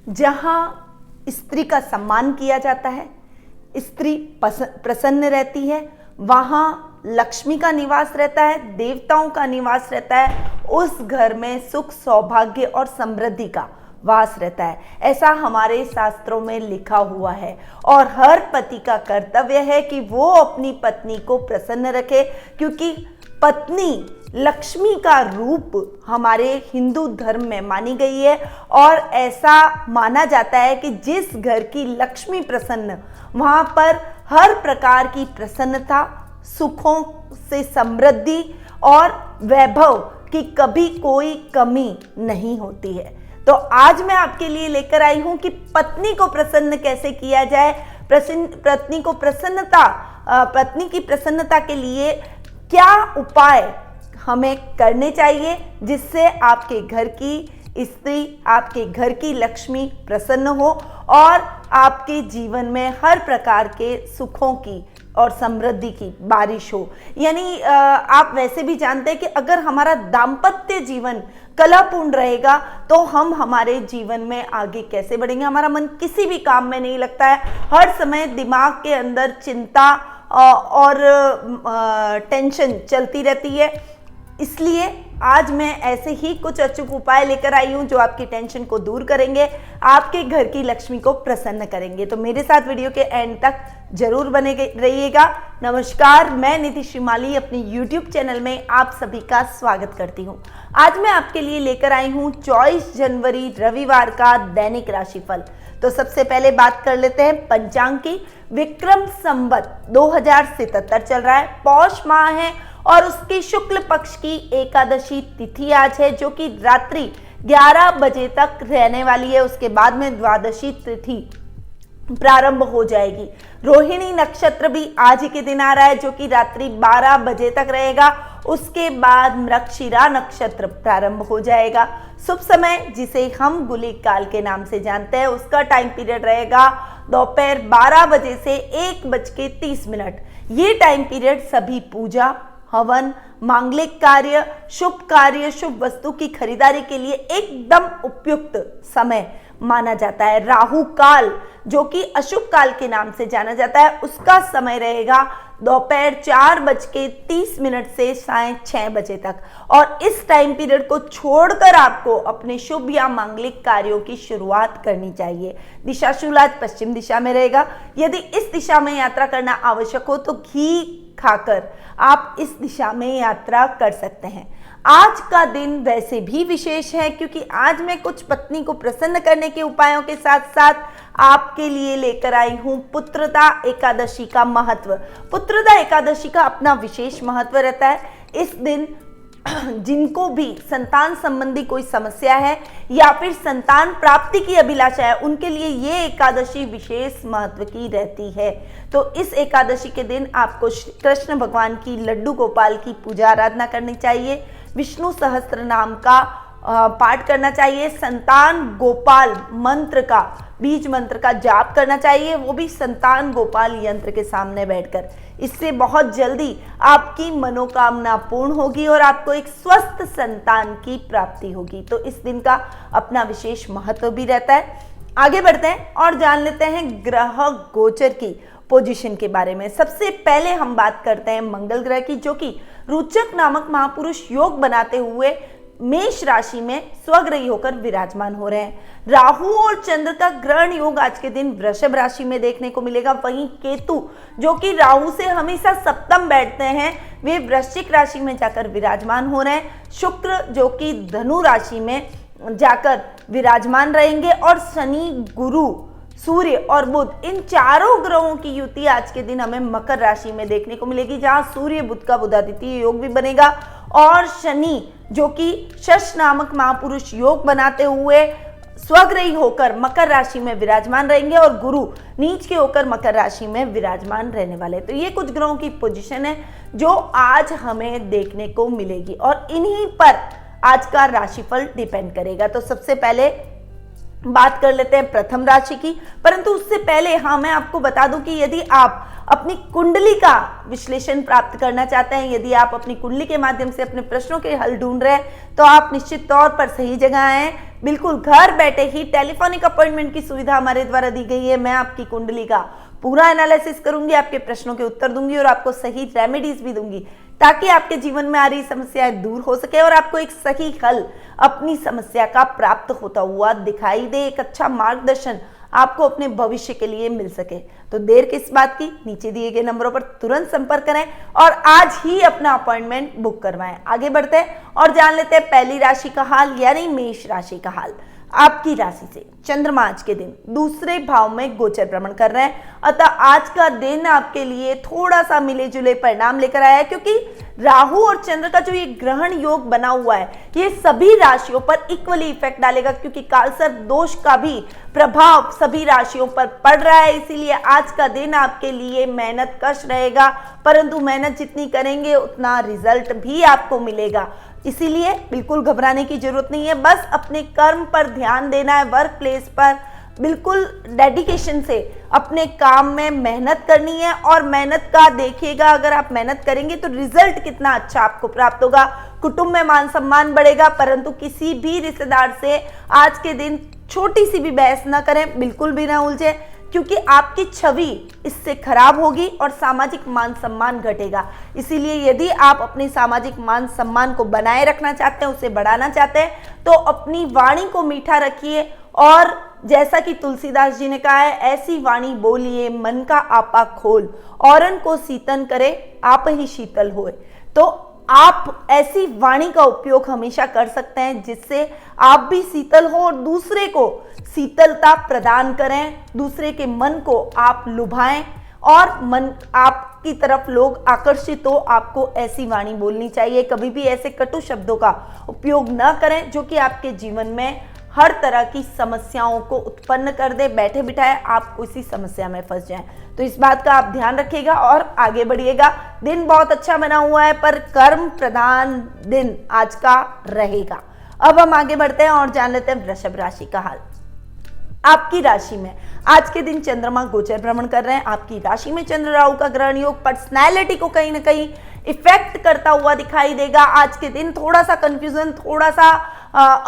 जहाँ स्त्री का सम्मान किया जाता है, स्त्री प्रसन्न रहती है, वहाँ लक्ष्मी का निवास रहता है, देवताओं का निवास रहता है, उस घर में सुख सौभाग्य और समृद्धि का वास रहता है। ऐसा हमारे शास्त्रों में लिखा हुआ है और हर पति का कर्तव्य है कि वो अपनी पत्नी को प्रसन्न रखे, क्योंकि पत्नी लक्ष्मी का रूप हमारे हिंदू धर्म में मानी गई है और ऐसा माना जाता है कि जिस घर की लक्ष्मी प्रसन्न, वहाँ पर हर प्रकार की प्रसन्नता, सुखों से समृद्धि और वैभव की कभी कोई कमी नहीं होती है। तो आज मैं आपके लिए लेकर आई हूं कि पत्नी को प्रसन्न कैसे किया जाए, पत्नी की प्रसन्नता के लिए क्या उपाय हमें करने चाहिए जिससे आपके घर की स्त्री, आपके घर की लक्ष्मी प्रसन्न हो और आपके जीवन में हर प्रकार के सुखों की और समृद्धि की बारिश हो। यानी आप वैसे भी जानते हैं कि अगर हमारा दाम्पत्य जीवन कलापूर्ण रहेगा तो हम हमारे जीवन में आगे कैसे बढ़ेंगे। हमारा मन किसी भी काम में नहीं लगता है, हर समय दिमाग के अंदर चिंता और टेंशन चलती रहती है। इसलिए आज मैं ऐसे ही कुछ अचूक उपाय लेकर आई हूँ जो आपकी टेंशन को दूर करेंगे, आपके घर की लक्ष्मी को प्रसन्न करेंगे। तो मेरे साथ वीडियो के एंड तक जरूर बने रहिएगा। नमस्कार, मैं निधि श्रीमाली अपनी YouTube चैनल में आप सभी का स्वागत करती हूँ। आज मैं आपके लिए लेकर आई हूँ 24 जनवरी रविवार का दैनिक राशिफल। तो सबसे पहले बात कर लेते हैं पंचांग की। विक्रम संवत 2077 चल रहा है, पौष माह है और उसकी शुक्ल पक्ष की एकादशी तिथि आज है, जो कि रात्रि 11 बजे तक रहने वाली है। उसके बाद में द्वादशी तिथि प्रारंभ हो जाएगी। रोहिणी नक्षत्र भी आज ही के दिन आ रहा है, जो कि रात्रि 12 बजे तक रहेगा। उसके बाद मृगशिरा नक्षत्र प्रारंभ हो जाएगा। शुभ समय, जिसे हम गुलिक काल के नाम से जानते हैं, उसका टाइम पीरियड रहेगा दोपहर 12 बजे से 1:30। ये टाइम पीरियड सभी पूजा, हवन, मांगलिक कार्य, शुभ वस्तु की खरीदारी के लिए एकदम उपयुक्त समय माना जाता है। राहु काल, जो कि अशुभ काल के नाम से जाना जाता है, उसका समय रहेगा दोपहर 4:30 से साय 6 बजे तक। और इस टाइम पीरियड को छोड़कर आपको अपने शुभ या मांगलिक कार्यों की शुरुआत करनी चाहिए। दिशाशूल आज पश्चिम दिशा में रहेगा। यदि इस दिशा में यात्रा करना आवश्यक हो तो घी खाकर आप इस दिशा में यात्रा कर सकते हैं। आज का दिन वैसे भी विशेष है, क्योंकि आज मैं कुछ पत्नी को प्रसन्न करने के उपायों के साथ साथ आपके लिए लेकर आई हूं पुत्रदा एकादशी का महत्व। पुत्रदा एकादशी का अपना विशेष महत्व रहता है। इस दिन जिनको भी संतान संबंधी कोई समस्या है या फिर संतान प्राप्ति की अभिलाषा है, उनके लिए ये एकादशी विशेष महत्व की रहती है। तो इस एकादशी के दिन आपको कृष्ण भगवान की, लड्डू गोपाल की पूजा आराधना करनी चाहिए। विष्णु सहस्त्र नाम का पाठ करना चाहिए। संतान गोपाल मंत्र का, बीज मंत्र का जाप करना चाहिए, वो भी संतान गोपाल यंत्र के सामने बैठकर। इससे बहुत जल्दी आपकी मनोकामना पूर्ण होगी और आपको एक स्वस्थ संतान की प्राप्ति होगी। तो इस दिन का अपना विशेष महत्व भी रहता है। आगे बढ़ते हैं और जान लेते हैं ग्रह गोचर की पोजीशन के बारे में। सबसे पहले हम बात करते हैं मंगल ग्रह की, जो कि रोचक नामक महापुरुष योग बनाते हुए मेष राशि में स्वग्रही होकर विराजमान हो रहे हैं। राहु और चंद्र का ग्रहण योग आज के दिन वृषभ राशि में देखने को मिलेगा। वहीं केतु, जो कि राहु से हमेशा सप्तम बैठते हैं, वे वृश्चिक राशि में जाकर विराजमान हो रहे हैं। शुक्र, जो कि धनु राशि में जाकर विराजमान रहेंगे और शनि, गुरु, सूर्य और बुध, इन चारों ग्रहों की युति आज के दिन हमें मकर राशि में देखने को मिलेगी, जहां सूर्य बुध का बुधादित्य योग भी बनेगा और शनि, जो कि शश नामक महापुरुष योग बनाते हुए स्वग्रही होकर मकर राशि में विराजमान रहेंगे और गुरु नीच के होकर मकर राशि में विराजमान रहने वाले। तो ये कुछ ग्रहों की पोजीशन है जो आज हमें देखने को मिलेगी और इन्हीं पर आज का राशिफल डिपेंड करेगा। तो सबसे पहले बात कर लेते हैं प्रथम राशि की। परंतु उससे पहले हाँ, मैं आपको बता दूं कि यदि आप अपनी कुंडली का विश्लेषण प्राप्त करना चाहते हैं, यदि आप अपनी कुंडली के माध्यम से अपने प्रश्नों के हल ढूंढ रहे हैं, तो आप निश्चित तौर पर सही जगह आए हैं। बिल्कुल घर बैठे ही टेलीफोनिक अपॉइंटमेंट की सुविधा हमारे द्वारा दी गई है। मैं आपकी कुंडली का पूरा एनालिसिस करूंगी, आपके प्रश्नों के उत्तर दूंगी और आपको सही रेमेडीज भी दूंगी, ताकि आपके जीवन में आ रही समस्याएं दूर हो सके और आपको एक सही हल अपनी समस्या का प्राप्त होता हुआ दिखाई दे, एक अच्छा मार्गदर्शन आपको अपने भविष्य के लिए मिल सके। तो देर किस बात की, नीचे दिए गए नंबरों पर तुरंत संपर्क करें और आज ही अपना अपॉइंटमेंट बुक करवाएं। आगे बढ़ते हैं और जान लेते हैं पहली राशि का हाल, यानी मेष राशि का हाल। आपकी राशि से चंद्रमा आज के दिन दूसरे भाव में गोचर भ्रमण कर रहे हैं, अतः आज का दिन आपके लिए थोड़ा सा मिले जुले परिणाम लेकर आया है, क्योंकि राहु और चंद्र का जो ये ग्रहण योग बना हुआ है, ये सभी राशियों पर इक्वली इफेक्ट डालेगा, क्योंकि कालसर्प दोष का भी प्रभाव सभी राशियों पर पड़ रहा है। इसीलिए आज का दिन आपके लिए मेहनत कश रहेगा, परंतु मेहनत जितनी करेंगे उतना रिजल्ट भी आपको मिलेगा। इसीलिए बिल्कुल घबराने की जरूरत नहीं है, बस अपने कर्म पर ध्यान देना है, वर्क प्लेस पर बिल्कुल डेडिकेशन से अपने काम में मेहनत करनी है। और मेहनत का देखिएगा, अगर आप मेहनत करेंगे तो रिजल्ट कितना अच्छा आपको प्राप्त होगा। कुटुंब में मान सम्मान बढ़ेगा, परंतु किसी भी रिश्तेदार से आज के दिन छोटी सी भी बहस ना करें, बिल्कुल भी ना उलझे, क्योंकि आपकी छवि इससे खराब होगी और सामाजिक मान सम्मान घटेगा। इसीलिए यदि आप अपने सामाजिक मान सम्मान को बनाए रखना चाहते हैं, उसे बढ़ाना चाहते हैं, तो अपनी वाणी को मीठा रखिए और जैसा कि तुलसीदास जी ने कहा है, ऐसी वाणी बोलिए मन का आपा खोल, औरन को शीतन करे आप ही शीतल होए। तो आप ऐसी वाणी का उपयोग हमेशा कर सकते हैं जिससे आप भी शीतल हो और दूसरे को शीतलता प्रदान करें, दूसरे के मन को आप लुभाएं और मन आपकी तरफ लोग आकर्षित हो। आपको ऐसी वाणी बोलनी चाहिए, कभी भी ऐसे कटु शब्दों का उपयोग न करें जो कि आपके जीवन में हर तरह की समस्याओं को उत्पन्न कर दे, बैठे बिठाए आप उसी समस्या में फंस जाएं। तो इस बात का आप ध्यान रखिएगा और आगे बढ़िएगा। दिन बहुत अच्छा बना हुआ है, पर कर्म प्रधान दिन आज का रहेगा। अब हम आगे बढ़ते हैं और जान लेते हैं वृषभ राशि का हाल। आपकी राशि में आज के दिन चंद्रमा गोचर भ्रमण कर रहे हैं। आपकी राशि में चंद्र राहु का ग्रहण योग पर्सनैलिटी को कहीं ना कहीं इफेक्ट करता हुआ दिखाई देगा। आज के दिन थोड़ा सा कंफ्यूजन, थोड़ा सा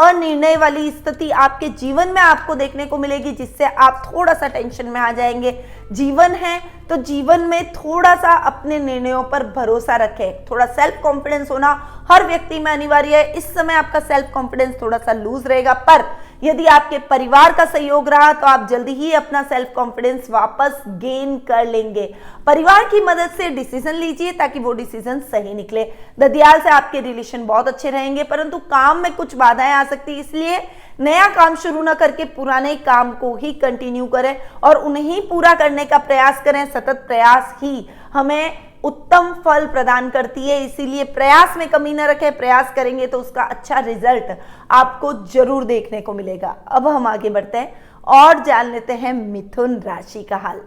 अनिर्णय वाली स्थिति आपके जीवन में आपको देखने को मिलेगी, जिससे आप थोड़ा सा टेंशन में आ जाएंगे। जीवन है तो जीवन में थोड़ा सा अपने निर्णयों पर भरोसा रखें। थोड़ा सेल्फ कॉन्फिडेंस होना हर व्यक्ति में अनिवार्य है। इस समय आपका सेल्फ कॉन्फिडेंस थोड़ा सा लूज रहेगा, पर यदि आपके परिवार का सहयोग रहा तो आप जल्दी ही अपना सेल्फ कॉन्फिडेंस वापस गेन कर लेंगे। परिवार की मदद से डिसीजन लीजिए ताकि वो डिसीजन सही निकले। ददियाल से आपके रिलेशन बहुत अच्छे रहेंगे, परंतु काम में कुछ बाधाएं आ सकती है, इसलिए नया काम शुरू न करके पुराने काम को ही कंटिन्यू करें और उन्हें ही पूरा करने का प्रयास करें। सतत प्रयास ही हमें उत्तम फल प्रदान करती है, इसीलिए प्रयास में कमी न रखें। प्रयास करेंगे तो उसका अच्छा रिजल्ट आपको जरूर देखने को मिलेगा। अब हम आगे बढ़ते हैं और जान लेते हैं मिथुन राशि का हाल।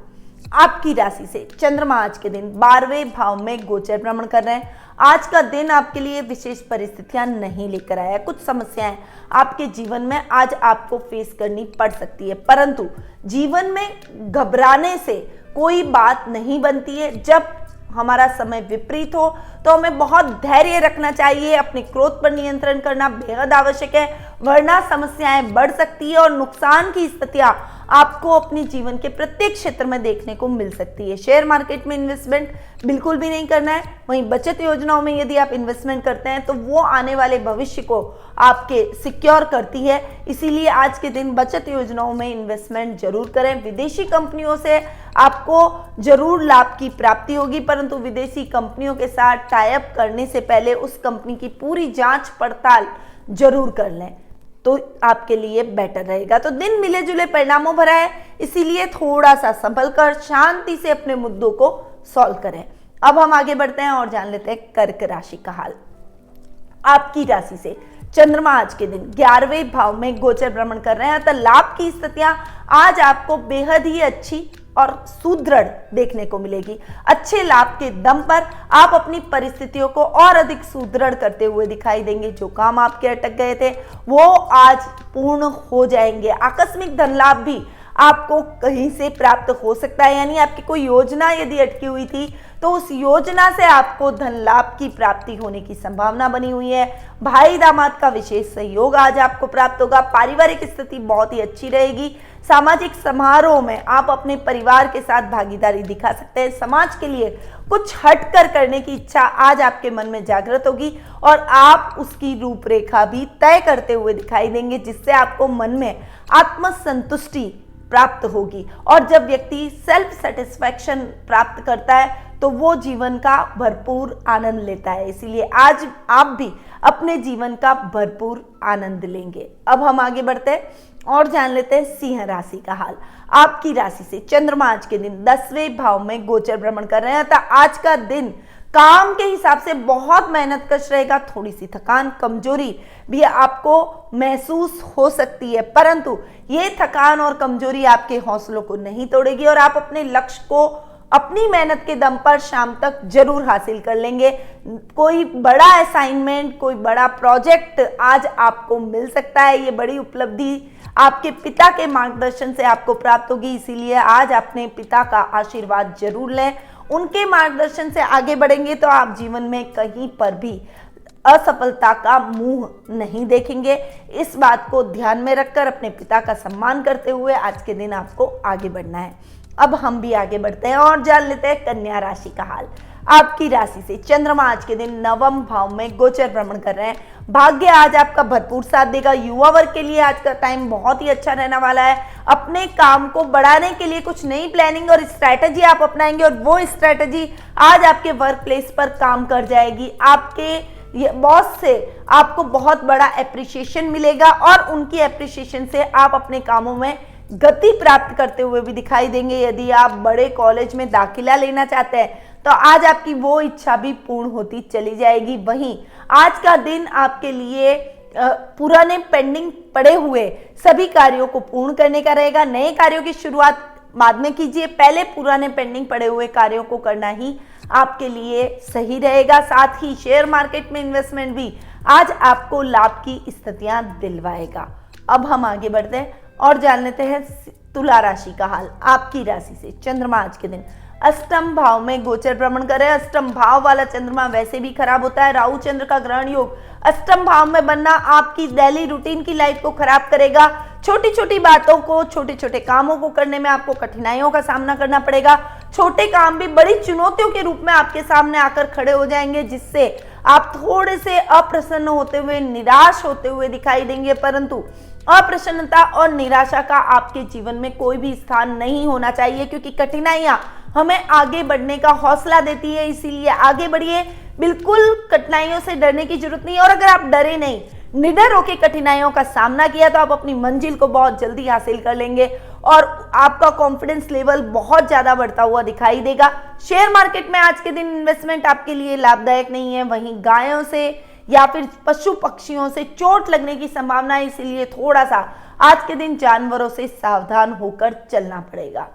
आपकी राशि से चंद्रमा आज के दिन 12वें भाव में गोचर भ्रमण कर रहे हैं। आज का दिन आपके लिए विशेष परिस्थितियां नहीं लेकर आया है। कुछ समस्याएं आपके जीवन में आज आपको फेस करनी पड़ सकती है, परंतु जीवन में घबराने से कोई बात नहीं बनती है। जब हमारा समय विपरीत हो तो हमें बहुत धैर्य रखना चाहिए। अपने क्रोध पर नियंत्रण करना बेहद आवश्यक है, वरना समस्याएं बढ़ सकती है और नुकसान की स्थितियां आपको अपने जीवन के प्रत्येक क्षेत्र में देखने को मिल सकती है। शेयर मार्केट में इन्वेस्टमेंट बिल्कुल भी नहीं करना है। वहीं बचत योजनाओं में यदि आप इन्वेस्टमेंट करते हैं तो वो आने वाले भविष्य को आपके सिक्योर करती है, इसीलिए आज के दिन बचत योजनाओं में इन्वेस्टमेंट जरूर करें। विदेशी कंपनियों से आपको जरूर लाभ की प्राप्ति होगी, परंतु विदेशी कंपनियों के साथ टाई अप करने से पहले उस कंपनी की पूरी जांच पड़ताल जरूर कर लें, तो आपके लिए बेटर रहेगा। तो दिन मिले जुले परिणामों भरा है, इसीलिए थोड़ा सा संभल कर शांति से अपने मुद्दों को सॉल्व करें। अब हम आगे बढ़ते हैं और जान लेते हैं कर्क राशि का हाल। आपकी राशि से चंद्रमा आज के दिन 11वें भाव में गोचर भ्रमण कर रहे हैं, अतः लाभ की स्थितियां आज आपको बेहद ही अच्छी और सुदृढ़ देखने को मिलेगी। अच्छे लाभ के दम पर आप अपनी परिस्थितियों को और अधिक सुदृढ़ करते हुए दिखाई देंगे। जो काम आपके अटक गए थे वो आज पूर्ण हो जाएंगे। आकस्मिक धन लाभ भी आपको कहीं से प्राप्त हो सकता है, यानी आपकी कोई योजना यदि अटकी हुई थी तो उस योजना से आपको धन लाभ की प्राप्ति होने की संभावना बनी हुई है। भाई दामाद का विशेष सहयोग आज आपको प्राप्त होगा। पारिवारिक स्थिति बहुत ही अच्छी रहेगी। सामाजिक समारोह में आप अपने परिवार के साथ भागीदारी दिखा सकते हैं। समाज के लिए कुछ हटकर करने की इच्छा आज आपके मन में जागृत होगी और आप उसकी रूपरेखा भी तय करते हुए दिखाई देंगे, जिससे आपको मन में आत्मसंतुष्टि प्राप्त होगी। और जब व्यक्ति सेल्फ सेटिस्फैक्शन प्राप्त करता है तो वो जीवन का भरपूर आनंद लेता है। इसलिए आज आप भी अपने जीवन का भरपूर आनंद लेंगे। अब हम आगे बढ़ते हैं और जान लेते हैं सिंह राशि का हाल। आपकी राशि से चंद्रमा आज के दिन 10वें भाव में गोचर भ्रमण कर रहे हैं, अतः आज का दिन काम के हिसाब से बहुत मेहनत कश रहेगा। थोड़ी सी थकान, कमजोरी भी आपको महसूस हो सकती है, परंतु ये थकान और कमजोरी आपके हौसलों को नहीं तोड़ेगी और आप अपने लक्ष्य को अपनी मेहनत के दम पर शाम तक जरूर हासिल कर लेंगे। कोई बड़ा असाइनमेंट, कोई बड़ा प्रोजेक्ट आज आपको मिल सकता है। ये बड़ी उपलब्धि आपके पिता के मार्गदर्शन से आपको प्राप्त होगी, इसीलिए आज अपने पिता का आशीर्वाद जरूर लें। उनके मार्गदर्शन से आगे बढ़ेंगे तो आप जीवन में कहीं पर भी असफलता का मुंह नहीं देखेंगे। इस बात को ध्यान में रखकर अपने पिता का सम्मान करते हुए आज के दिन आपको आगे बढ़ना है। अब हम भी आगे बढ़ते हैं और जान लेते हैं कन्या राशि का हाल। आपकी राशि से चंद्रमा आज के दिन 9वें भाव में गोचर भ्रमण कर रहे हैं। भाग्य आज आपका भरपूर साथ देगा। युवा वर्ग के लिए आज का टाइम बहुत ही अच्छा रहने वाला है। अपने काम को बढ़ाने के लिए कुछ नई प्लानिंग और स्ट्रैटेजी आप अपनाएंगे और वो स्ट्रैटेजी आज आपके वर्क प्लेस पर काम कर जाएगी। आपके बॉस से आपको बहुत बड़ा एप्रिसिएशन मिलेगा और उनकी एप्रिसिएशन से आप अपने कामों में गति प्राप्त करते हुए भी दिखाई देंगे। यदि आप बड़े कॉलेज में दाखिला लेना चाहते हैं तो आज आपकी वो इच्छा भी पूर्ण होती चली जाएगी। वहीं आज का दिन आपके लिए पुराने पेंडिंग पड़े हुए सभी कार्यों को पूर्ण करने का रहेगा। नए कार्यों की शुरुआत बाद में कीजिए, पहले पुराने पेंडिंग पड़े हुए कार्यों को करना ही आपके लिए सही रहेगा। साथ ही शेयर मार्केट में इन्वेस्टमेंट भी आज आपको लाभ की स्थितियां दिलवाएगा। अब हम आगे बढ़ते हैं और जान लेते हैं तुला राशि का हाल। आपकी राशि से चंद्रमा आज के दिन 8वें भाव में गोचर भ्रमण कर रहे हैं। 8वें भाव वाला चंद्रमा वैसे भी खराब होता है। राहु चंद्र का ग्रहण योग 8वें भाव में बनना आपकी डेली रूटीन की लाइफ को खराब करेगा। छोटी छोटी बातों को, छोटे छोटे कामों को करने में आपको कठिनाइयों का सामना करना पड़ेगा। छोटे काम भी बड़ी चुनौतियों के रूप में आपके सामने आकर खड़े हो जाएंगे, जिससे आप थोड़े से अप्रसन्न होते हुए, निराश होते हुए दिखाई देंगे। परंतु अप्रसन्नता और निराशा का आपके जीवन में कोई भी स्थान नहीं होना चाहिए, क्योंकि कठिनाइयां हमें आगे बढ़ने का हौसला देती है। इसीलिए आगे बढ़िए, बिल्कुल कठिनाइयों से डरने की जरूरत नहीं। और अगर आप डरे नहीं, निडर होकर कठिनाइयों का सामना किया तो आप अपनी मंजिल को बहुत जल्दी हासिल कर लेंगे और आपका कॉन्फिडेंस लेवल बहुत ज्यादा बढ़ता हुआ दिखाई देगा। शेयर मार्केट में आज के दिन इन्वेस्टमेंट आपके लिए लाभदायक नहीं है। वहीं गायों से या फिर पशु पक्षियों से चोट लगने की संभावना है, इसीलिए थोड़ा सा आज के दिन जानवरों से सावधान होकर चलना पड़ेगा।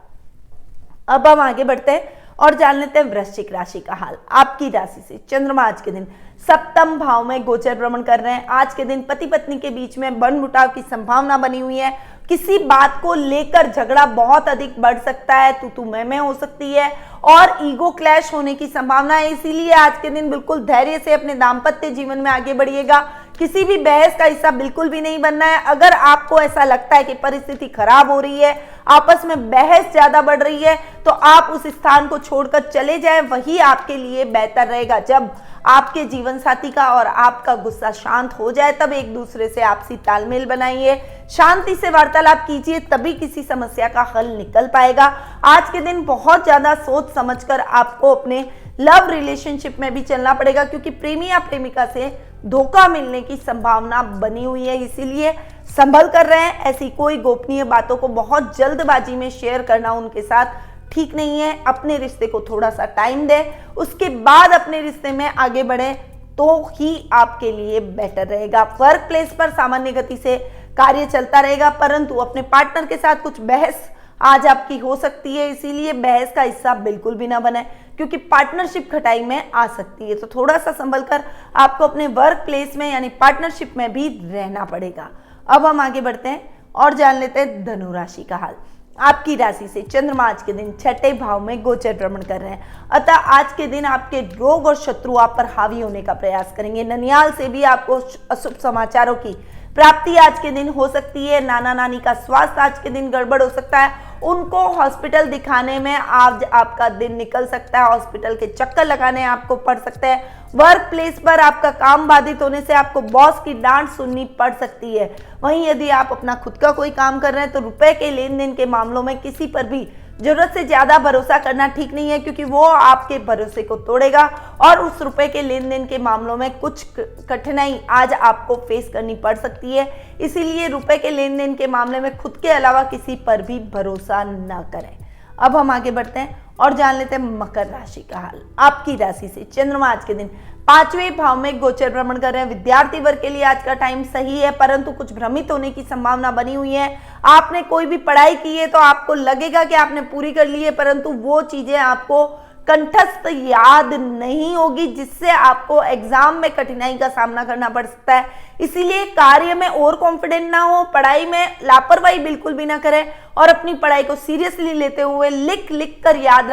अब हम आगे बढ़ते हैं और जान लेते हैं वृश्चिक राशि का हाल। आपकी राशि से चंद्रमा आज के दिन 7वें भाव में गोचर भ्रमण कर रहे हैं। आज के दिन पति पत्नी के बीच में मनमुटाव की संभावना बनी हुई है। किसी बात को लेकर झगड़ा बहुत अधिक बढ़ सकता है, तू मैं हो सकती है और ईगो क्लैश होने की संभावना है। इसीलिए आज के दिन बिल्कुल धैर्य से अपने दाम्पत्य जीवन में आगे बढ़िएगा। किसी भी बहस का हिस्सा बिल्कुल भी नहीं बनना है। अगर आपको ऐसा लगता है कि परिस्थिति खराब हो रही है, आपस में बहस ज्यादा बढ़ रही है, तो आप उस स्थान को छोड़कर चले जाएं, वही आपके लिए बेहतर रहेगा। जब आपके जीवन साथी का और आपका गुस्सा शांत हो जाए तब एक दूसरे से आपसी तालमेल बनाइए, शांति से वार्तालाप कीजिए, तभी किसी समस्या का हल निकल पाएगा। आज के दिन बहुत ज्यादा सोच समझकर आपको अपने लव रिलेशनशिप में भी चलना पड़ेगा, क्योंकि प्रेमी या प्रेमिका से धोखा मिलने की संभावना बनी हुई है। इसीलिए संभल कर रहे हैं। ऐसी कोई गोपनीय बातों को बहुत जल्दबाजी में शेयर करना उनके साथ ठीक नहीं है। अपने रिश्ते को थोड़ा सा टाइम दें, उसके बाद अपने रिश्ते में आगे बढ़े तो ही आपके लिए बेटर रहेगा। वर्क प्लेस पर सामान्य गति से कार्य चलता रहेगा, परंतु अपने पार्टनर के साथ कुछ बहस आज आपकी हो सकती है, इसीलिए बहस का हिस्सा बिल्कुल भी ना बने, क्योंकि पार्टनरशिप खटाई में आ सकती है। तो थोड़ा सा संभल कर आपको अपने वर्क प्लेस में यानी पार्टनरशिप में भी रहना पड़ेगा। अब हम आगे बढ़ते हैं और जान लेते हैं धनु राशि का हाल। आपकी राशि से चंद्रमा आज के दिन छठे भाव में गोचर भ्रमण कर रहे हैं, अतः आज के दिन आपके रोग और शत्रु आप पर हावी होने का प्रयास करेंगे। ननियाल से भी आपको अशुभ समाचारों की प्राप्ति आज के दिन हो सकती है। नाना नानी का स्वास्थ्य आज के दिन गड़बड़ हो सकता है, उनको हॉस्पिटल दिखाने में आज आपका दिन निकल सकता है, हॉस्पिटल के चक्कर लगाने आपको पड़ सकते हैं। वर्क प्लेस पर आपका काम बाधित होने से आपको बॉस की डांट सुननी पड़ सकती है। वहीं यदि आप अपना खुद का कोई काम कर रहे हैं तो रुपए के लेन देन के मामलों में किसी पर भी जरूरत से ज्यादा भरोसा करना ठीक नहीं है, क्योंकि वो आपके भरोसे को तोड़ेगा और उस रुपए के लेन देन के मामलों में कुछ कठिनाई आज आपको फेस करनी पड़ सकती है। इसीलिए रुपए के लेन देन के मामले में खुद के अलावा किसी पर भी भरोसा न करें। अब हम आगे बढ़ते हैं और जान लेते हैं मकर राशि का हाल। आपकी राशि से चंद्रमा आज के दिन पांचवें भाव में गोचर भ्रमण कर रहे हैं। विद्यार्थी वर्ग के लिए आज का टाइम सही है, परंतु कुछ भ्रमित होने की संभावना बनी हुई है। आपने कोई भी पढ़ाई की है तो आपको लगेगा कि आपने पूरी कर ली है, परंतु वो चीजें आपको कंठस्थ याद नहीं होगी, जिससे आपको एग्जाम में कठिनाई का सामना करना पड़ सकता है। इसीलिए कार्य में और कॉन्फिडेंट ना हो, पढ़ाई में लापरवाही बिल्कुल भी ना करें और अपनी पढ़ाई को सीरियसली लेते हुए लिख लिख कर याद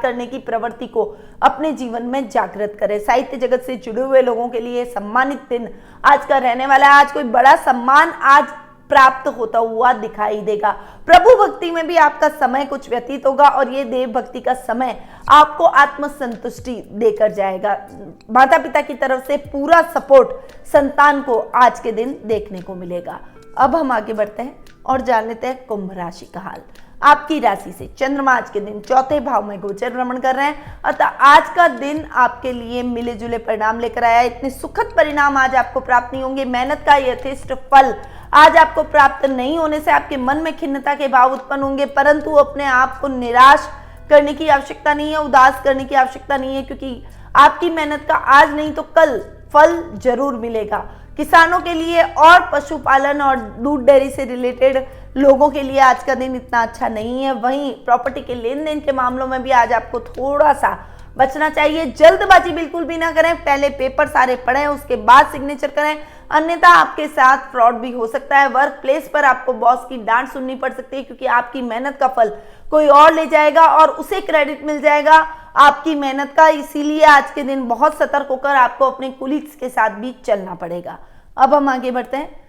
करने की प्रवृत्ति को अपने जीवन में जागृत करें। साहित्य जगत से जुड़े हुए लोगों के लिए सम्मानित दिन आज का रहने वाला है। आज कोई बड़ा सम्मान आज प्राप्त होता हुआ दिखाई देगा। प्रभु भक्ति में भी आपका समय कुछ व्यतीत होगा और ये देव भक्ति का समय आपको आत्मसंतुष्टि देकर जाएगा। माता पिता की तरफ से पूरा सपोर्ट संतान को आज के दिन देखने को मिलेगा। अब हम आगे बढ़ते हैं और जान लेते हैं कुंभ राशि का हाल। आपकी राशि से चंद्रमा आज के दिन चौथे भाव में गोचर भ्रमण कर रहे हैं, अतः आज का दिन आपके लिए मिले जुले परिणाम लेकर आया है। इतने सुखद परिणाम आज आपको प्राप्त नहीं होंगे। मेहनत का यथेष्ट फल आज आपको प्राप्त नहीं होने से आपके मन में खिन्नता के भाव उत्पन्न होंगे, परंतु अपने आप को निराश करने की आवश्यकता नहीं है, उदास करने की आवश्यकता नहीं है, क्योंकि आपकी मेहनत का आज नहीं तो कल फल जरूर मिलेगा। किसानों के लिए और पशुपालन और दूध डेयरी से रिलेटेड लोगों के लिए आज का दिन इतना अच्छा नहीं है। वहीं प्रॉपर्टी के लेन देन के मामलों में भी आज आपको थोड़ा सा बचना चाहिए। जल्दबाजी बिल्कुल भी ना करें, पहले पेपर सारे पढ़ें उसके बाद सिग्नेचर करें, अन्यथा आपके साथ फ्रॉड भी हो सकता है। वर्क प्लेस पर आपको बॉस की डांट सुननी पड़ सकती है, क्योंकि आपकी मेहनत का फल कोई और ले जाएगा और उसे क्रेडिट मिल जाएगा आपकी मेहनत का। इसीलिए आज के दिन बहुत सतर्क होकर आपको अपने कुलीग्स के साथ भी चलना पड़ेगा। अब हम आगे बढ़ते हैं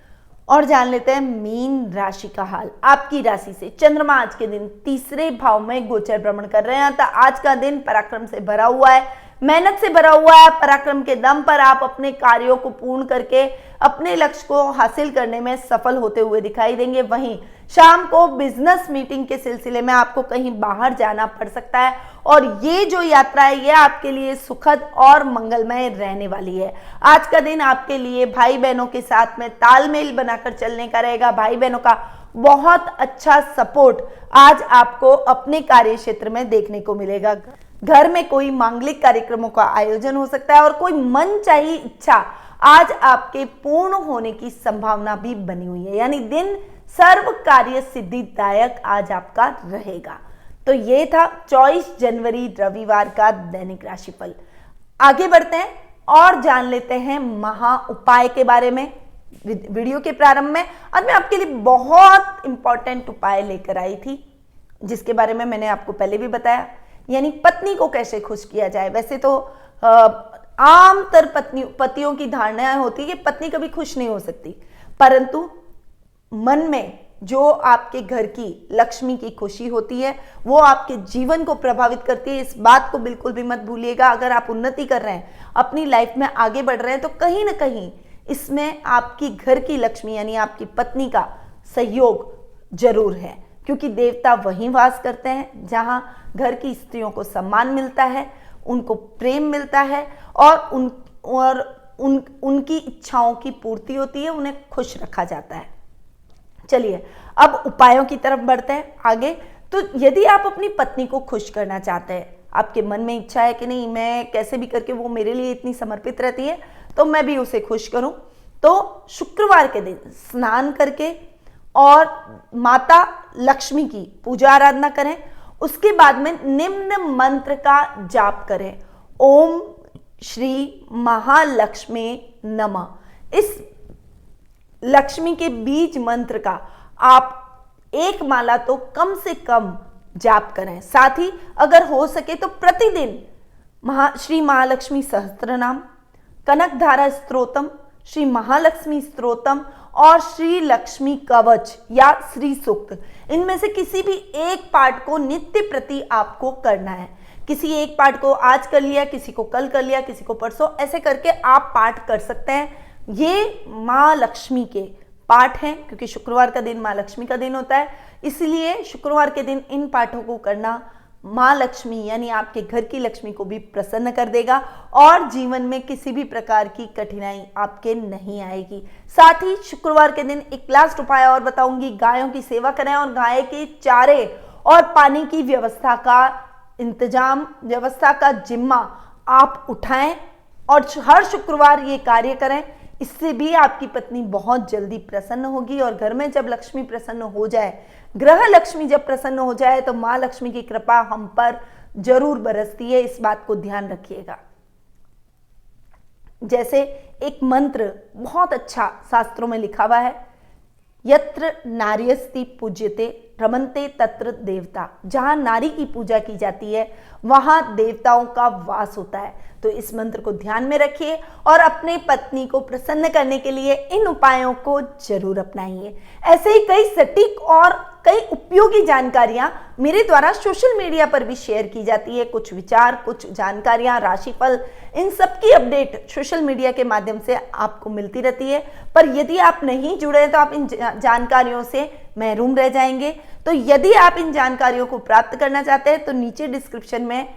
और जान लेते हैं मीन राशि का हाल। आपकी राशि से चंद्रमा आज के दिन तीसरे भाव में गोचर भ्रमण कर रहे हैं, तो आज का दिन पराक्रम से भरा हुआ है, मेहनत से भरा हुआ है। पराक्रम के दम पर आप अपने कार्यों को पूर्ण करके अपने लक्ष्य को हासिल करने में सफल होते हुए दिखाई देंगे। वहीं शाम को बिजनेस मीटिंग के सिलसिले में आपको कहीं बाहर जाना पड़ सकता है और ये जो यात्रा है ये आपके लिए सुखद और मंगलमय रहने वाली है। आज का दिन आपके लिए भाई बहनों के साथ में तालमेल बनाकर चलने का रहेगा। भाई बहनों का बहुत अच्छा सपोर्ट आज आपको अपने कार्य क्षेत्र में देखने को मिलेगा। घर में कोई मांगलिक कार्यक्रमों का आयोजन हो सकता है और कोई मनचाही इच्छा आज आपके पूर्ण होने की संभावना भी बनी हुई है, यानी दिन सर्व कार्य सिद्धिदायक आज आपका रहेगा। तो ये था 24 जनवरी रविवार का दैनिक राशिफल। आगे बढ़ते हैं और जान लेते हैं महा उपाय के बारे में। वीडियो के प्रारंभ में आज मैं आपके लिए बहुत इंपॉर्टेंट उपाय लेकर आई थी, जिसके बारे में मैंने आपको पहले भी बताया, यानी पत्नी को कैसे खुश किया जाए। वैसे तो आमतौर पतियों की धारणाएं होती है कि पत्नी कभी खुश नहीं हो सकती, परंतु मन में जो आपके घर की लक्ष्मी की खुशी होती है वो आपके जीवन को प्रभावित करती है। इस बात को बिल्कुल भी मत भूलिएगा। अगर आप उन्नति कर रहे हैं, अपनी लाइफ में आगे बढ़ रहे हैं, तो कहीं ना कहीं इसमें आपकी घर की लक्ष्मी यानी आपकी पत्नी का सहयोग जरूर है, क्योंकि देवता वहीं वास करते हैं जहां घर की स्त्रियों को सम्मान मिलता है, उनको प्रेम मिलता है और उनकी इच्छाओं की पूर्ति होती है, उन्हें खुश रखा जाता है। चलिए अब उपायों की तरफ बढ़ते हैं आगे। तो यदि आप अपनी पत्नी को खुश करना चाहते हैं, आपके मन में इच्छा है कि नहीं मैं कैसे भी करके वो मेरे लिए इतनी समर्पित रहती है तो मैं भी उसे खुश करूं, तो शुक्रवार के दिन स्नान करके और माता लक्ष्मी की पूजा आराधना करें। उसके बाद में निम्न मंत्र का जाप करें, ओम श्री महालक्ष्मी नमः। इस लक्ष्मी के बीज मंत्र का आप एक माला तो कम से कम जाप करें। साथ ही अगर हो सके तो प्रतिदिन श्री महालक्ष्मी सहस्त्रनाम, कनकधारा स्तोत्रम, श्री महालक्ष्मी स्तोत्रम और श्री लक्ष्मी कवच या श्री सूक्त, इनमें से किसी भी एक पाठ को नित्य प्रति आपको करना है। किसी एक पाठ को आज कर लिया, किसी को कल कर लिया, किसी को परसों, ऐसे करके आप पाठ कर सकते हैं। ये माँ लक्ष्मी के पाठ हैं, क्योंकि शुक्रवार का दिन माँ लक्ष्मी का दिन होता है, इसलिए शुक्रवार के दिन इन पाठों को करना माँ लक्ष्मी यानी आपके घर की लक्ष्मी को भी प्रसन्न कर देगा और जीवन में किसी भी प्रकार की कठिनाई आपके नहीं आएगी। साथ ही शुक्रवार के दिन एक लास्ट उपाय और बताऊंगी, गायों की सेवा करें और गाय के चारे और पानी की व्यवस्था का जिम्मा आप उठाएं और हर शुक्रवार ये कार्य करें। इससे भी आपकी पत्नी बहुत जल्दी प्रसन्न होगी और घर में जब लक्ष्मी प्रसन्न हो जाए, ग्रह लक्ष्मी जब प्रसन्न हो जाए, तो माँ लक्ष्मी की कृपा हम पर जरूर बरसती है। इस बात को ध्यान रखिएगा। जैसे एक मंत्र बहुत अच्छा शास्त्रों में लिखा हुआ है, यत्र नार्यस्ति पूज्यते रमन्ते तत्र देवता। जहां नारी की पूजा की जाती है वहां देवताओं का वास होता है। तो इस मंत्र को ध्यान में रखिए और अपने पत्नी को प्रसन्न करने के लिए इन उपायों को जरूर अपनाइए। ऐसे ही कई सटीक और कई उपयोगी जानकारियां मेरे द्वारा सोशल मीडिया पर भी शेयर की जाती है। कुछ विचार, कुछ जानकारियां, राशिफल, इन सब की अपडेट सोशल मीडिया के माध्यम से आपको मिलती रहती है। पर यदि आप नहीं जुड़े तो आप इन जानकारियों से महरूम रह जाएंगे। तो यदि आप इन जानकारियों को प्राप्त करना चाहते हैं तो नीचे डिस्क्रिप्शन में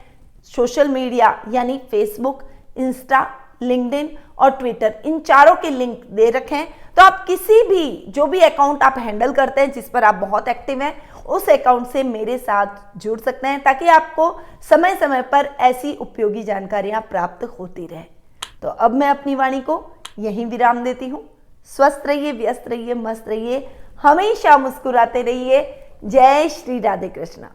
सोशल मीडिया यानी फेसबुक, इंस्टा, लिंक्डइन और ट्विटर, इन चारों के लिंक दे रखे हैं। तो आप किसी भी जो भी अकाउंट आप हैंडल करते हैं, जिस पर आप बहुत एक्टिव हैं, उस अकाउंट से मेरे साथ जुड़ सकते हैं ताकि आपको समय समय पर ऐसी उपयोगी जानकारियां प्राप्त होती रहे। तो अब मैं अपनी वाणी को यहीं विराम देती हूँ। स्वस्थ रहिए, व्यस्त रहिए, मस्त रहिए, हमेशा मुस्कुराते रहिए। जय श्री राधे कृष्णा।